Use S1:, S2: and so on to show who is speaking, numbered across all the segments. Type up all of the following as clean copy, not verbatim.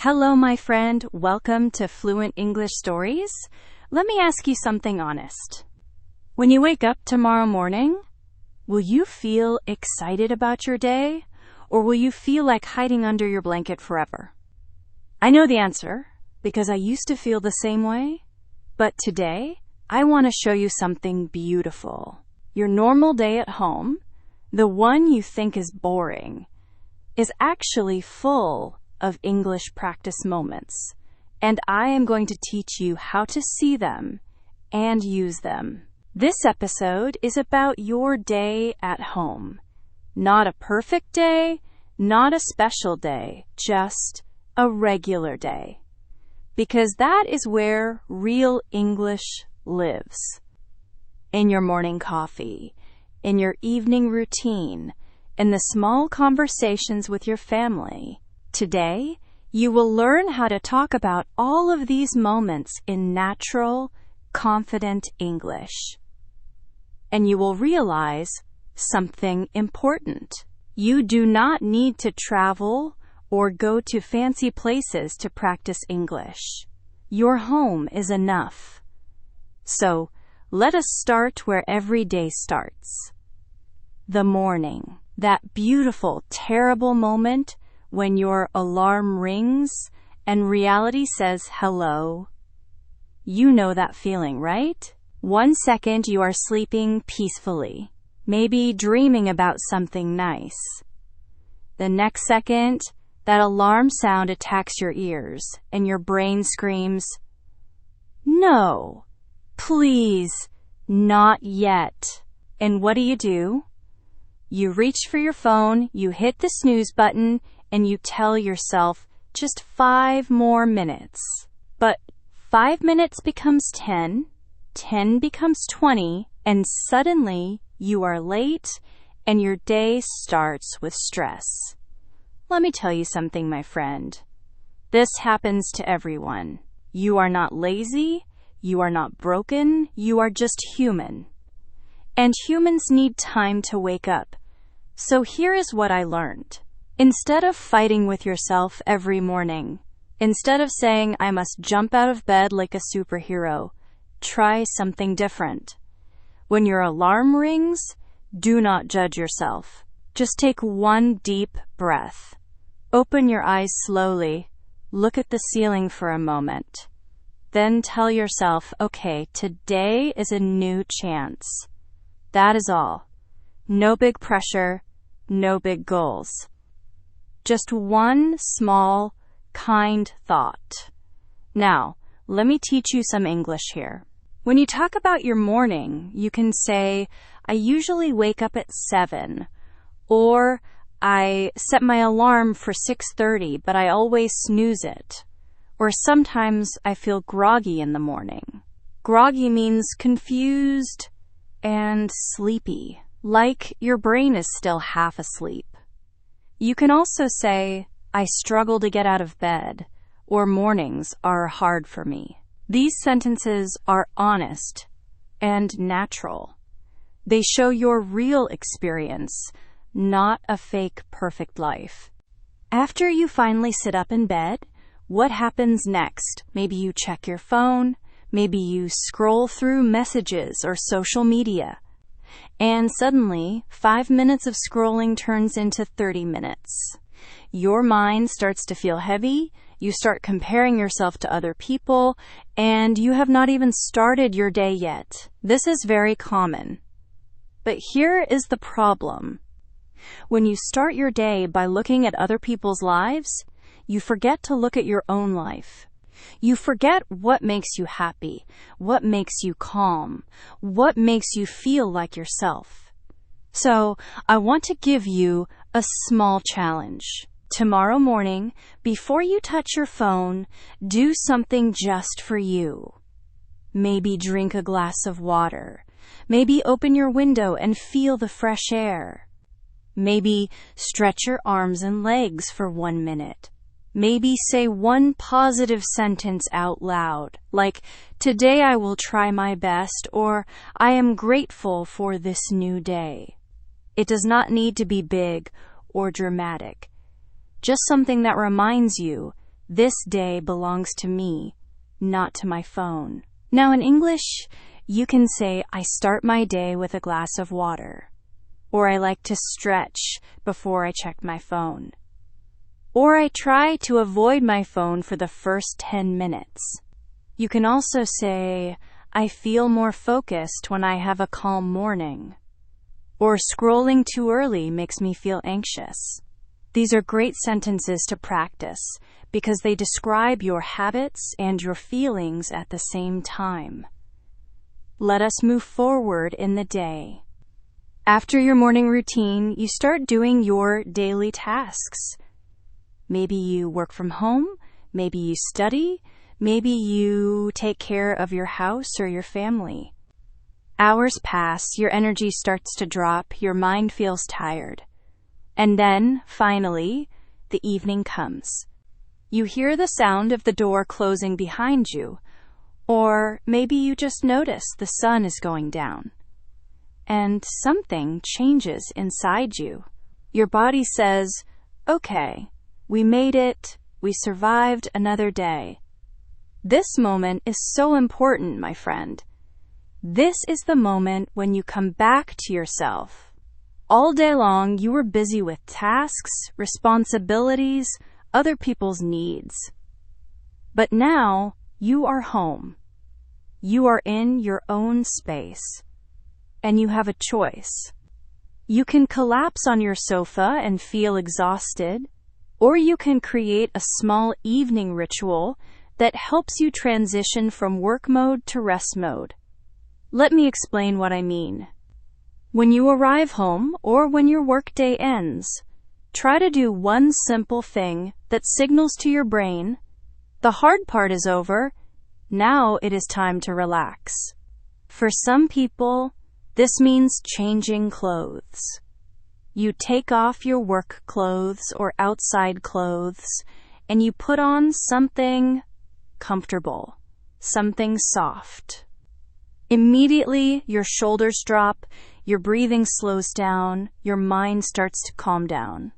S1: Hello, my friend. Welcome to Fluent English Stories. Let me ask you something honest. When you wake up tomorrow morning, will you feel excited about your day, or will you feel like hiding under your blanket forever? I know the answer, because I used to feel the same way. But today, I want to show you something beautiful. Your normal day at home, the one you think is boring, is actually full of English practice moments, and I am going to teach you how to see them and use them. This episode is about your day at home. Not a perfect day, not a special day, just a regular day. Because that is where real English lives. In your morning coffee, in your evening routine, in the small conversations with your family. Today, you will learn how to talk about all of these moments in natural, confident English. And you will realize something important. You do not need to travel or go to fancy places to practice English. Your home is enough. So, let us start where every day starts. The morning. That beautiful, terrible moment when your alarm rings and reality says hello. You know that feeling, right? 1 second you are sleeping peacefully, maybe dreaming about something nice. The next second, that alarm sound attacks your ears and your brain screams, "No, please, not yet." And what do? You reach for your phone, you hit the snooze button, and you tell yourself, just 5 more minutes. But 5 minutes becomes 10, 10 becomes 20, and suddenly you are late and your day starts with stress. Let me tell you something, my friend. This happens to everyone. You are not lazy, you are not broken, you are just human. And humans need time to wake up. So here is what I learned. Instead of fighting with yourself every morning, instead of saying, "I must jump out of bed like a superhero," try something different. When your alarm rings, do not judge yourself. Just take 1 deep breath. Open your eyes slowly. Look at the ceiling for a moment. Then tell yourself, okay, today is a new chance. That is all. No big pressure, no big goals. Just one small, kind thought. Now, let me teach you some English here. When you talk about your morning, you can say, "I usually wake up at 7," or "I set my alarm for 6:30, but I always snooze it," or "Sometimes I feel groggy in the morning." Groggy means confused and sleepy, like your brain is still half asleep. You can also say, "I struggle to get out of bed," or "Mornings are hard for me." These sentences are honest and natural. They show your real experience, not a fake perfect life. After you finally sit up in bed, what happens next? Maybe you check your phone, maybe you scroll through messages or social media. And suddenly, 5 minutes of scrolling turns into 30 minutes. Your mind starts to feel heavy, you start comparing yourself to other people, and you have not even started your day yet. This is very common. But here is the problem. When you start your day by looking at other people's lives, you forget to look at your own life. You forget what makes you happy, what makes you calm, what makes you feel like yourself. So, I want to give you a small challenge. Tomorrow morning, before you touch your phone, do something just for you. Maybe drink a glass of water. Maybe open your window and feel the fresh air. Maybe stretch your arms and legs for 1 minute. Maybe say one positive sentence out loud, like, "Today I will try my best," or "I am grateful for this new day." It does not need to be big or dramatic. Just something that reminds you, This day belongs to me, not to my phone. Now in English, you can say, I start my day with a glass of water. Or I like to stretch before I check my phone. Or I try to avoid my phone for the first 10 minutes. You can also say, I feel more focused when I have a calm morning. Or scrolling too early makes me feel anxious. These are great sentences to practice because they describe your habits and your feelings at the same time. Let us move forward in the day. After your morning routine, you start doing your daily tasks. Maybe you work from home, maybe you study, maybe you take care of your house or your family. Hours pass, your energy starts to drop, your mind feels tired. And then, finally, the evening comes. You hear the sound of the door closing behind you, or maybe you just notice the sun is going down. And something changes inside you. Your body says, okay, we made it, we survived another day. This moment is so important, my friend. This is the moment when you come back to yourself. All day long, you were busy with tasks, responsibilities, other people's needs. But now, you are home. You are in your own space. And you have a choice. You can collapse on your sofa and feel exhausted, or you can create a small evening ritual that helps you transition from work mode to rest mode. Let me explain what I mean. When you arrive home or when your workday ends, try to do one simple thing that signals to your brain, the hard part is over, now it is time to relax. For some people, this means changing clothes. You take off your work clothes or outside clothes, and you put on something comfortable, something soft. Immediately, your shoulders drop, your breathing slows down, your mind starts to calm down.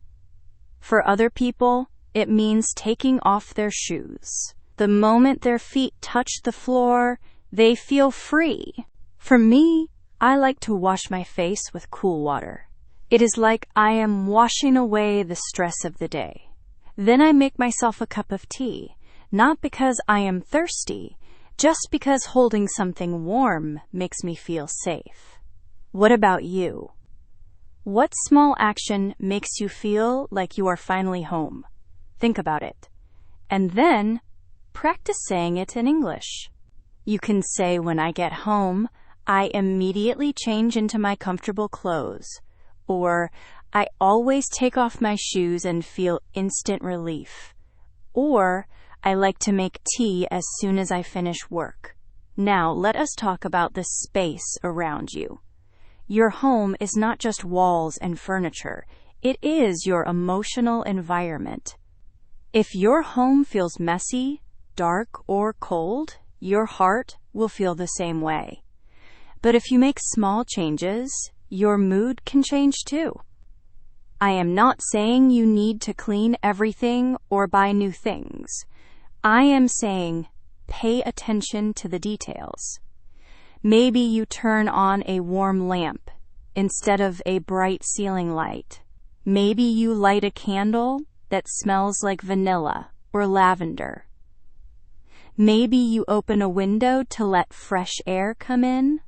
S1: For other people, it means taking off their shoes. The moment their feet touch the floor, they feel free. For me, I like to wash my face with cool water. It is like I am washing away the stress of the day. Then I make myself a cup of tea, not because I am thirsty, just because holding something warm makes me feel safe. What about you? What small action makes you feel like you are finally home? Think about it. And then, practice saying it in English. You can say, when I get home, I immediately change into my comfortable clothes. Or, I always take off my shoes and feel instant relief. Or, I like to make tea as soon as I finish work. Now, let us talk about the space around you. Your home is not just walls and furniture. It is your emotional environment. If your home feels messy, dark, or cold, your heart will feel the same way. But if you make small changes, your mood can change too. I am not saying you need to clean everything or buy new things. I am saying pay attention to the details. Maybe you turn on a warm lamp instead of a bright ceiling light. Maybe you light a candle that smells like vanilla or lavender. Maybe you open a window to let fresh air come in.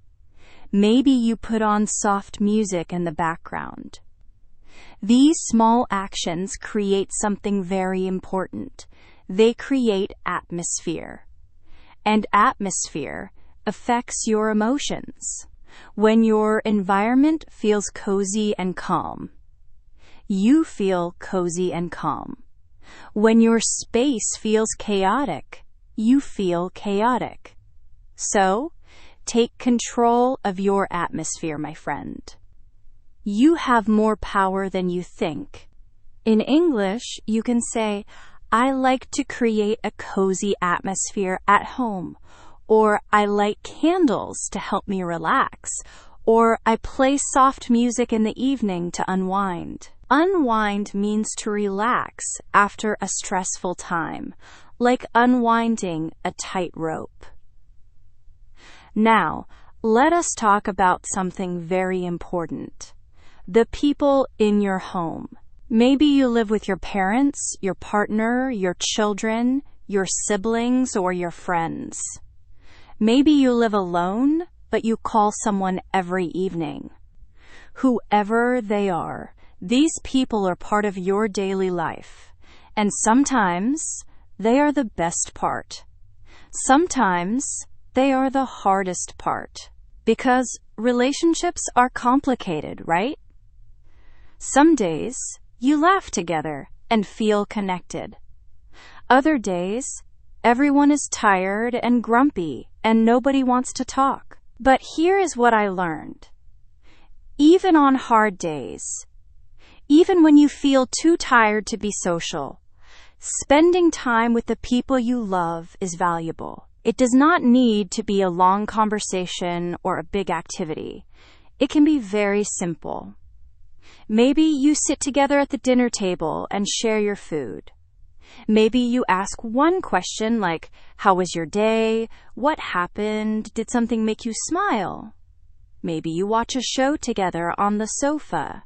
S1: Maybe you put on soft music in the background. These small actions create something very important. They create atmosphere. And atmosphere affects your emotions. When your environment feels cozy and calm, you feel cozy and calm. When your space feels chaotic, you feel chaotic. So, take control of your atmosphere, my friend. You have more power than you think. In English, you can say, I like to create a cozy atmosphere at home, or I light candles to help me relax, or I play soft music in the evening to unwind. Unwind means to relax after a stressful time. like unwinding a tightrope. Now, let us talk about something very important. The people in your home. Maybe you live with your parents, your partner, your children, your siblings, or your friends. Maybe you live alone, but you call someone every evening. Whoever they are, these people are part of your daily life. And sometimes they are the best part. Sometimes they are the hardest part. Because relationships are complicated, right? Some days you laugh together and feel connected. Other days, everyone is tired and grumpy and nobody wants to talk. But here is what I learned. Even on hard days, even when you feel too tired to be social, spending time with the people you love is valuable. It does not need to be a long conversation or a big activity. It can be very simple. Maybe you sit together at the dinner table and share your food. Maybe you ask one question like, how was your day? What happened? Did something make you smile? Maybe you watch a show together on the sofa.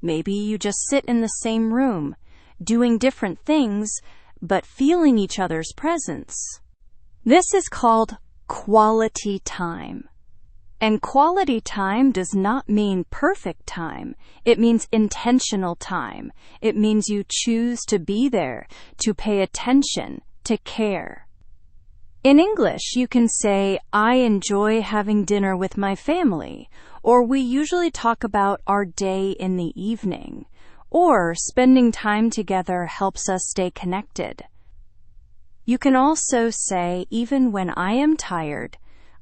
S1: Maybe you just sit in the same room, doing different things, but feeling each other's presence. This is called quality time. And quality time does not mean perfect time. It means intentional time. It means you choose to be there, to pay attention, to care. In English, you can say, I enjoy having dinner with my family, or we usually talk about our day in the evening, or spending time together helps us stay connected. You can also say, even when I am tired,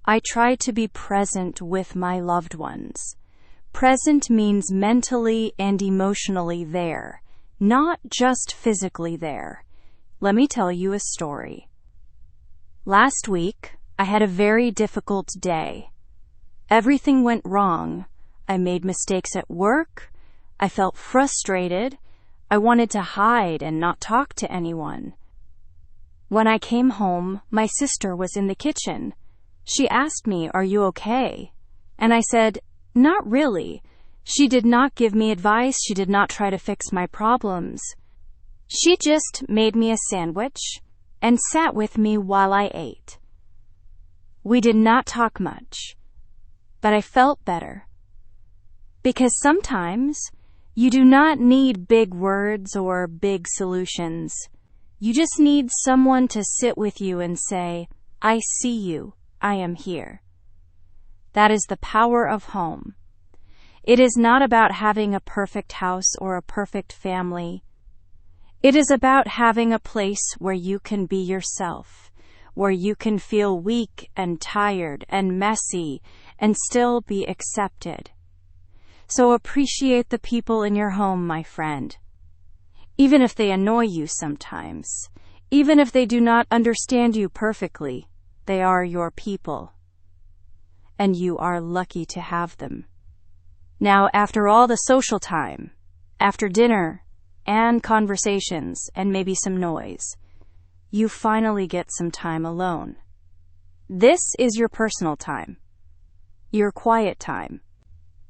S1: I try to be present with my loved ones. Present means mentally and emotionally there, not just physically there. Let me tell you a story. Last week, I had a very difficult day. Everything went wrong. I made mistakes at work. I felt frustrated. I wanted to hide and not talk to anyone. When I came home, my sister was in the kitchen. She asked me, "Are you okay?" And I said, "Not really." She did not give me advice. She did not try to fix my problems. She just made me a sandwich and sat with me while I ate. We did not talk much, but I felt better. Because sometimes you do not need big words or big solutions. You just need someone to sit with you and say, "I see you. I am here." That is the power of home. It is not about having a perfect house or a perfect family. It is about having a place where you can be yourself, where you can feel weak and tired and messy and still be accepted. So appreciate the people in your home, my friend. Even if they annoy you sometimes, even if they do not understand you perfectly, they are your people. And you are lucky to have them. Now, after all the social time, after dinner, and conversations, and maybe some noise, you finally get some time alone. This is your personal time, your quiet time,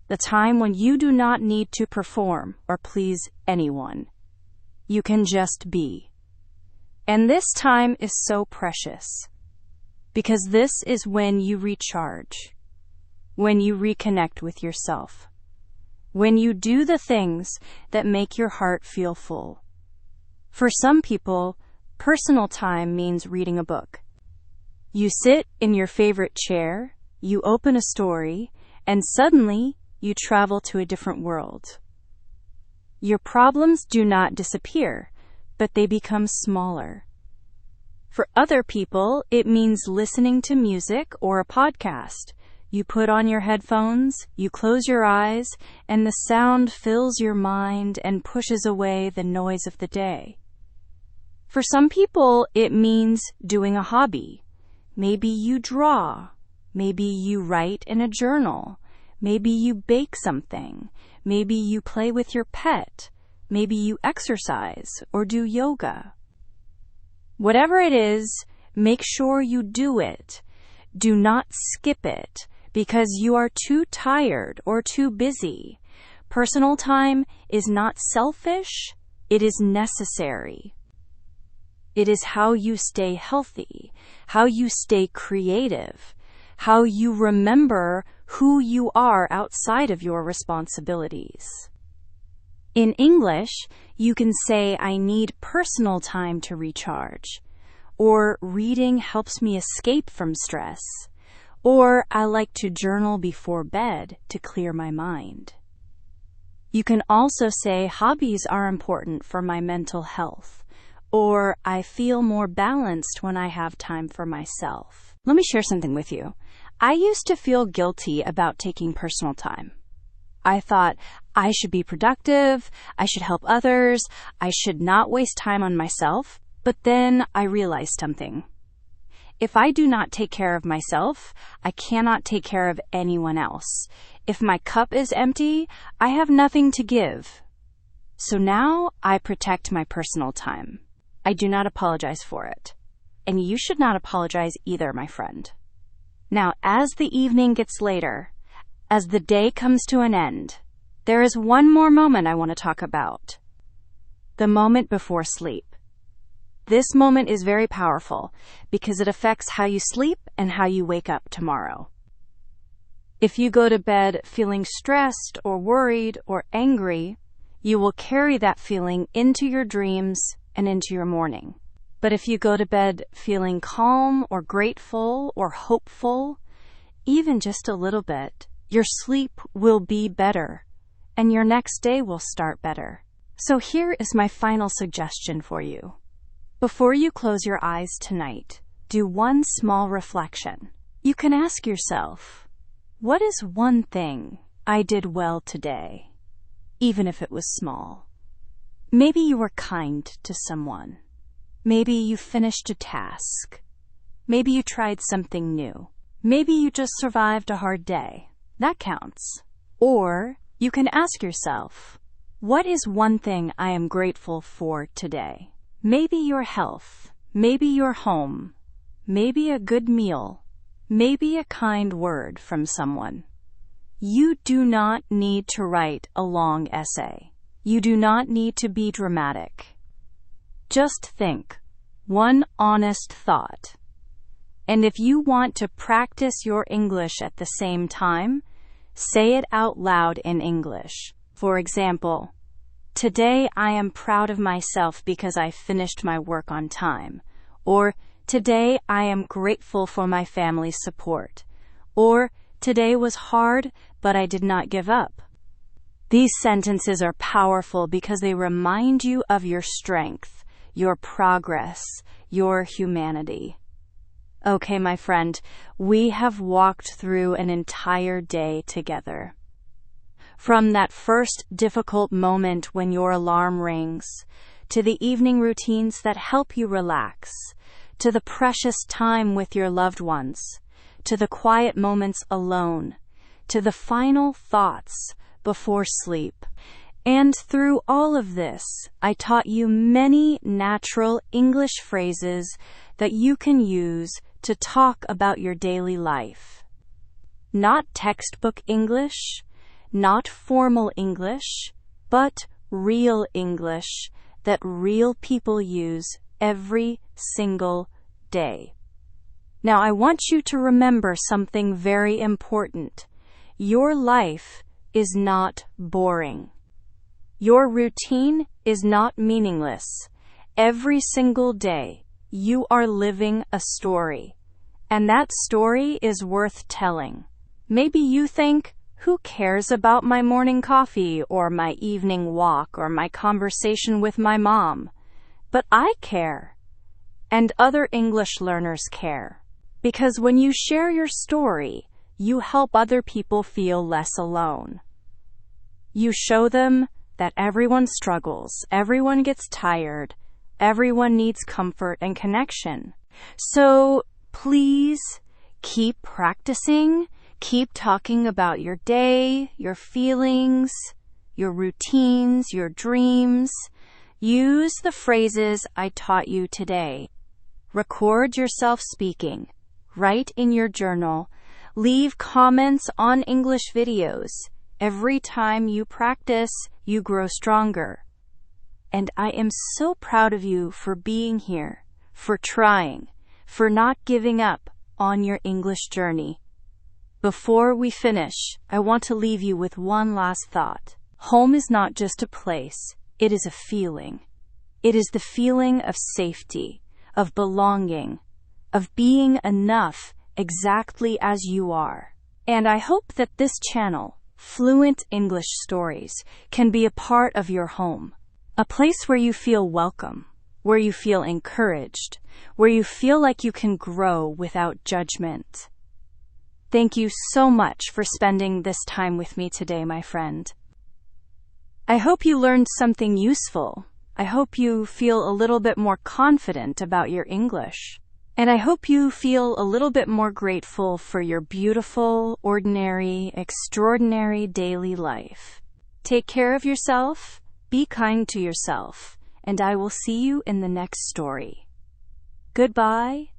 S1: the time when you do not need to perform or please anyone. You can just be. And this time is so precious, because this is when you recharge, when you reconnect with yourself, when you do the things that make your heart feel full. For some people, personal time means reading a book. You sit in your favorite chair, you open a story, and suddenly you travel to a different world. Your problems do not disappear, but they become smaller. For other people, it means listening to music or a podcast. You put on your headphones, you close your eyes, and the sound fills your mind and pushes away the noise of the day. For some people, it means doing a hobby. Maybe you draw. Maybe you write in a journal. Maybe you bake something. Maybe you play with your pet. Maybe you exercise or do yoga. Whatever it is, make sure you do it. Do not skip it because you are too tired or too busy. Personal time is not selfish, it is necessary. It is how you stay healthy, how you stay creative, how you remember who you are outside of your responsibilities. In English, you can say, I need personal time to recharge, or reading helps me escape from stress, or I like to journal before bed to clear my mind. You can also say, hobbies are important for my mental health, or I feel more balanced when I have time for myself. Let me share something with you. I used to feel guilty about taking personal time. I thought I should be productive, I should help others, I should not waste time on myself. But then I realized something. If I do not take care of myself, I cannot take care of anyone else. If my cup is empty, I have nothing to give. So now I protect my personal time. I do not apologize for it. And you should not apologize either, my friend. Now, as the evening gets later, as the day comes to an end, there is one more moment I want to talk about. The moment before sleep. This moment is very powerful because it affects how you sleep and how you wake up tomorrow. If you go to bed feeling stressed or worried or angry, you will carry that feeling into your dreams and into your morning. But if you go to bed feeling calm or grateful or hopeful, even just a little bit, your sleep will be better and your next day will start better. So here is my final suggestion for you. Before you close your eyes tonight, do one small reflection. You can ask yourself, what is one thing I did well today, even if it was small? Maybe you were kind to someone. Maybe you finished a task. Maybe you tried something new. Maybe you just survived a hard day. That counts. Or you can ask yourself, what is one thing I am grateful for today? Maybe your health, maybe your home, maybe a good meal, maybe a kind word from someone. You do not need to write a long essay. You do not need to be dramatic. Just think, one honest thought. And if you want to practice your English at the same time, say it out loud in English. For example, today I am proud of myself because I finished my work on time. Or, today I am grateful for my family's support. Or, today was hard, but I did not give up. These sentences are powerful because they remind you of your strength, your progress, your humanity. Okay, my friend, we have walked through an entire day together. From that first difficult moment when your alarm rings, to the evening routines that help you relax, to the precious time with your loved ones, to the quiet moments alone, to the final thoughts before sleep. And through all of this, I taught you many natural English phrases that you can use to talk about your daily life. Not textbook English, not formal English, but real English that real people use every single day. Now, I want you to remember something very important. Your life is not boring. Your routine is not meaningless. Every single day, you are living a story. And that story is worth telling. Maybe you think, who cares about my morning coffee or my evening walk or my conversation with my mom? But I care. And other English learners care. Because when you share your story, you help other people feel less alone. You show them that everyone struggles, everyone gets tired, everyone needs comfort and connection. So please keep practicing, keep talking about your day, your feelings, your routines, your dreams. Use the phrases I taught you today. Record yourself speaking. Write in your journal. Leave comments on English videos. Every time you practice, you grow stronger. And I am so proud of you for being here, for trying, for not giving up on your English journey. Before we finish, I want to leave you with one last thought. Home is not just a place, it is a feeling. It is the feeling of safety, of belonging, of being enough exactly as you are. And I hope that this channel, Fluent English Stories, can be a part of your home. A place where you feel welcome, where you feel encouraged, where you feel like you can grow without judgment. Thank you so much for spending this time with me today, my friend. I hope you learned something useful. I hope you feel a little bit more confident about your English. And I hope you feel a little bit more grateful for your beautiful, ordinary, extraordinary daily life. Take care of yourself, be kind to yourself, and I will see you in the next story. Goodbye.